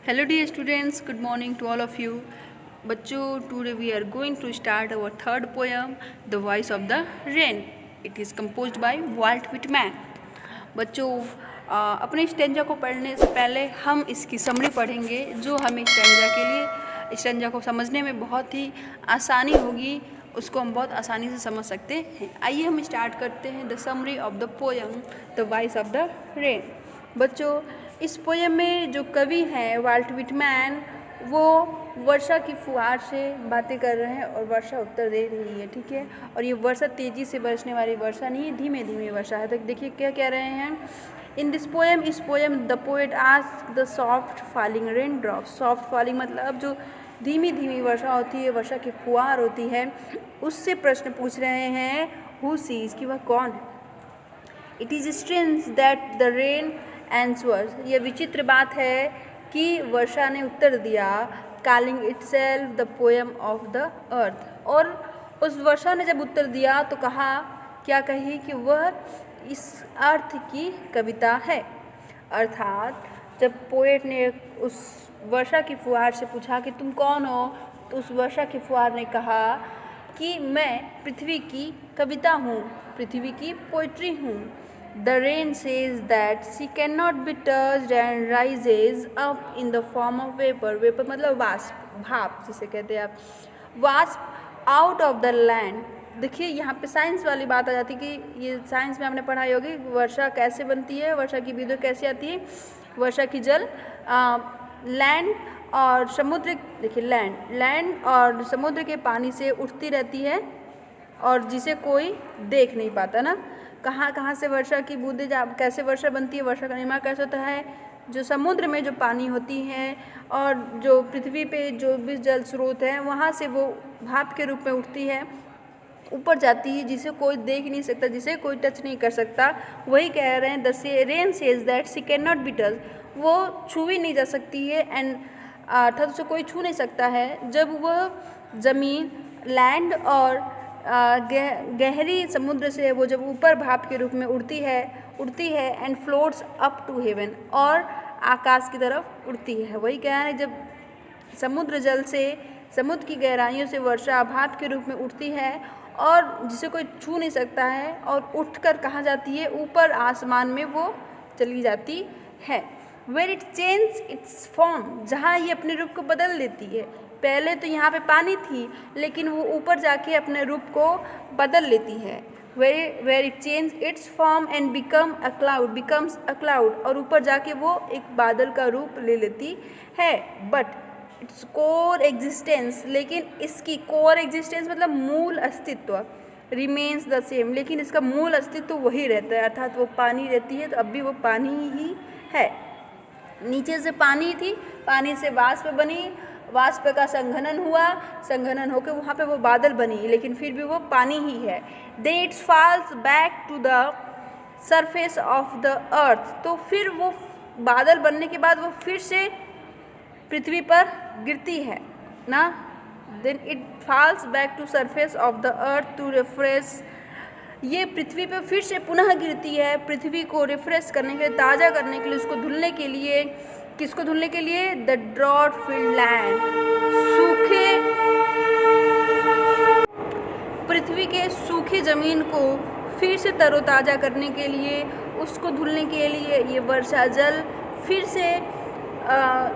Hello dear students, good morning to all of you. बच्चों, today we are going to start our third poem, The Voice of the Rain. It is composed by Walt Whitman. बच्चों, अपने stanza को पढ़ने से पहले हम इसकी summary पढ़ेंगे जो हमें स्टेंजा को समझने में बहुत ही आसानी होगी, उसको हम बहुत आसानी से समझ सकते हैं। आइए हम स्टार्ट करते हैं the summary of the poem the voice of the rain. बच्चों, इस पोएम में जो कवि हैं वाल्ट विटमैन, वो वर्षा की फुहार से बातें कर रहे हैं और वर्षा उत्तर दे रही है, ठीक है। और ये वर्षा तेज़ी से बरसने वाली वर्षा नहीं है, धीमे धीमे वर्षा है। तो देखिए क्या कह रहे हैं। In this poem the poet ask the soft falling rain drop. Soft falling मतलब जो धीमी धीमी वर्षा होती है, वर्षा की फुहार होती है, उससे प्रश्न पूछ रहे हैं हु सीज, कि वह कौन है। It is strange that the rain answers. यह विचित्र बात है कि वर्षा ने उत्तर दिया, calling itself the poem of the अर्थ। और उस वर्षा ने जब उत्तर दिया तो कहा, क्या कही, कि वह इस अर्थ की कविता है। अर्थात जब पोएट ने उस वर्षा की फुहार से पूछा कि तुम कौन हो, तो उस वर्षा की फुहार ने कहा कि मैं पृथ्वी की कविता हूँ, पृथ्वी की पोइट्री हूँ। The rain says that she cannot be touched and rises up in the form of vapor. Vapor मतलब वाष्प, भाप जिसे कहते हैं आप, वाष्प आउट ऑफ द लैंड। देखिए यहाँ पे साइंस वाली बात आ जाती है कि ये साइंस में आपने पढ़ाई होगी वर्षा कैसे बनती है, वर्षा की विधि कैसे आती है। वर्षा की जल लैंड और समुद्र, देखिए लैंड और समुद्र के पानी से उठती रहती है और जिसे कोई देख नहीं पाता ना। कहाँ से वर्षा की बूंदें, कैसे वर्षा बनती है, वर्षा का निर्माण कैसे होता है। जो समुद्र में जो पानी होती है और जो पृथ्वी पे जो भी जल स्रोत है, वहाँ से वो भाप के रूप में उठती है, ऊपर जाती है, जिसे कोई देख नहीं सकता, जिसे कोई टच नहीं कर सकता। वही कह रहे हैं the rain says that she can not be touch. वो छू ही नहीं जा सकती है एंड अर्थात उसे कोई छू नहीं सकता है। जब वह ज़मीन, लैंड और गहरी समुद्र से वो जब ऊपर भाप के रूप में उड़ती है and floats up to heaven, और आकाश की तरफ उड़ती है। वही कह रहे हैं जब समुद्र जल से, समुद्र की गहराइयों से वर्षा भाप के रूप में उठती है और जिसे कोई छू नहीं सकता है, और उठकर कहाँ जाती है, ऊपर आसमान में वो चली जाती है। Where it change its form, जहाँ ये अपने रूप को बदल देती है। पहले तो यहाँ पे पानी थी, लेकिन वो ऊपर जाके अपने रूप को बदल लेती है। Where it change its form and becomes a cloud, और ऊपर जाके वो एक बादल का रूप ले लेती है। बट इट्स कोर एग्जिस्टेंस, लेकिन इसकी कोर एग्जिस्टेंस मतलब मूल अस्तित्व, रिमेन्स द सेम, लेकिन इसका मूल अस्तित्व वही रहता है। अर्थात वो पानी रहती है तो अब भी वो पानी ही है। नीचे से पानी थी, पानी से वाष्प बनी, वाष्प का संघनन हुआ, संघनन होकर वहाँ पे वो बादल बनी, लेकिन फिर भी वो पानी ही है। Then its falls back to the surface of the earth, तो फिर वो बादल बनने के बाद वो फिर से पृथ्वी पर गिरती है ना। Then it falls back to surface of the earth to refresh, ये पृथ्वी पर फिर से पुनः गिरती है, पृथ्वी को रिफ्रेश करने के लिए, ताज़ा करने के लिए, उसको धुलने के लिए। किसको धुलने के लिए? द ड्रॉट फील्ड लैंड, पृथ्वी के सूखे ज़मीन को फिर से तरोताज़ा करने के लिए, उसको धुलने के लिए ये वर्षा जल फिर से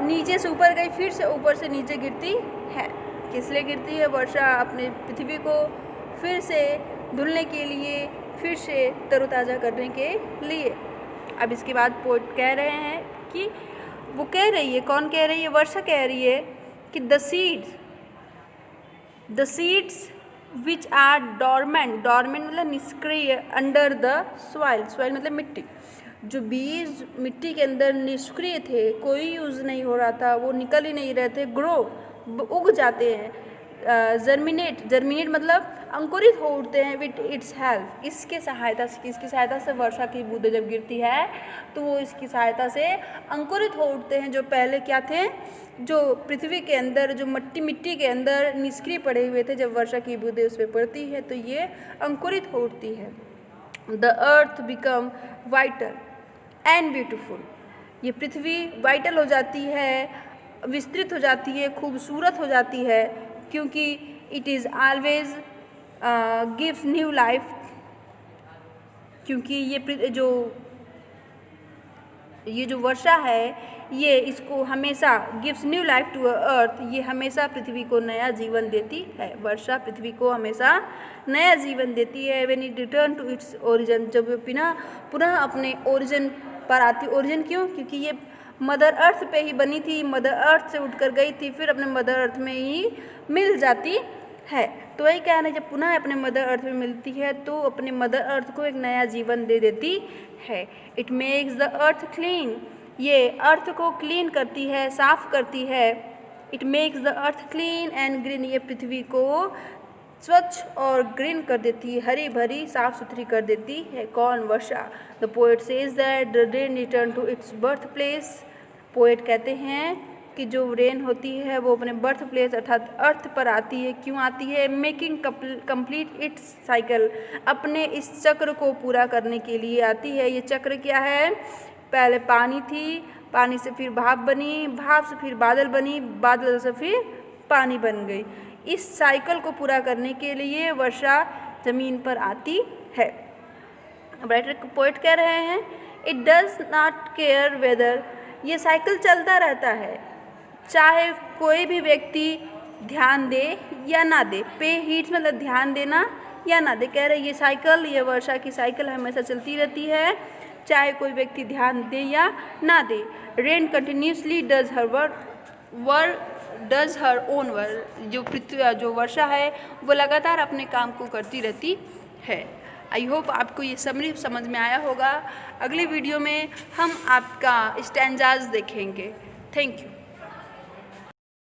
नीचे से ऊपर गई, फिर से ऊपर से नीचे गिरती है। किस लिए गिरती है? वर्षा अपने पृथ्वी को फिर से धुलने के लिए, फिर से तरोताज़ा करने के लिए। अब इसके बाद पोएट कह रहे हैं कि वो कह रही है, कौन कह रही है? वर्षा कह रही है कि the seeds which are dormant मतलब निष्क्रिय, अंडर द सॉइल मतलब मिट्टी, जो बीज मिट्टी के अंदर निष्क्रिय थे, कोई यूज़ नहीं हो रहा था, वो निकल ही नहीं रहे थे, उग जाते हैं। जर्मिनेट मतलब अंकुरित हो उठते हैं विथ इट्स हेल्प, इसके सहायता से, किसकी सहायता से? वर्षा की बूंदें जब गिरती है तो वो इसकी सहायता से अंकुरित हो उठते हैं। जो पहले क्या थे, जो पृथ्वी के अंदर, जो मिट्टी के अंदर निष्क्रिय पड़े हुए थे, जब वर्षा की बूंदें उस पर पड़ती है तो ये अंकुरित हो उठती है। The earth become whiter and beautiful, ये पृथ्वी वाइटल हो जाती है विस्तृत हो जाती है, खूबसूरत हो जाती है, क्योंकि it is always gives new life, क्योंकि ये जो वर्षा है ये इसको हमेशा gives new life to earth, ये हमेशा पृथ्वी को नया जीवन देती है। वर्षा पृथ्वी को हमेशा नया जीवन देती है। When it return to its origin, जब पुनः अपने ओरिजिन पर आती। ओरिजिन क्यों? क्योंकि ये मदर अर्थ पे ही बनी थी, मदर अर्थ से उठकर गई थी, फिर अपने मदर अर्थ में ही मिल जाती है। तो वही कहना है, जब पुनः अपने मदर अर्थ में मिलती है तो अपने मदर अर्थ को एक नया जीवन दे देती है। It makes the earth clean, ये अर्थ को क्लीन करती है, साफ करती है। It makes the earth clean and green, ये पृथ्वी को स्वच्छ और ग्रीन कर देती है, हरी भरी साफ सुथरी कर देती है। कौन? वर्षा। The poet says that the rain return to its birth place, poet कहते हैं कि जो रेन होती है वो अपने बर्थ प्लेस अर्थात अर्थ पर आती है। क्यों आती है? मेकिंग कंप्लीट इट्स साइकिल, अपने इस चक्र को पूरा करने के लिए आती है। ये चक्र क्या है? पहले पानी थी, पानी से फिर भाप बनी, भाप से फिर बादल बनी, बादल से फिर पानी बन गई। इस साइकिल को पूरा करने के लिए वर्षा ज़मीन पर आती है। राइटर पोएट कह रहे हैं it does not care whether, ये साइकिल चलता रहता है, चाहे कोई भी व्यक्ति ध्यान दे या ना दे। पे हीट मतलब ध्यान देना या ना दे। कह रहे ये साइकिल, ये वर्षा की साइकिल हमेशा चलती रहती है, चाहे कोई व्यक्ति ध्यान दे या ना दे। Rain continuously does her own work, जो वर्षा है वो लगातार अपने काम को करती रहती है। आई होप आपको ये समरी समझ में आया होगा। अगली वीडियो में हम आपका स्टैंजाज देखेंगे। Thank you.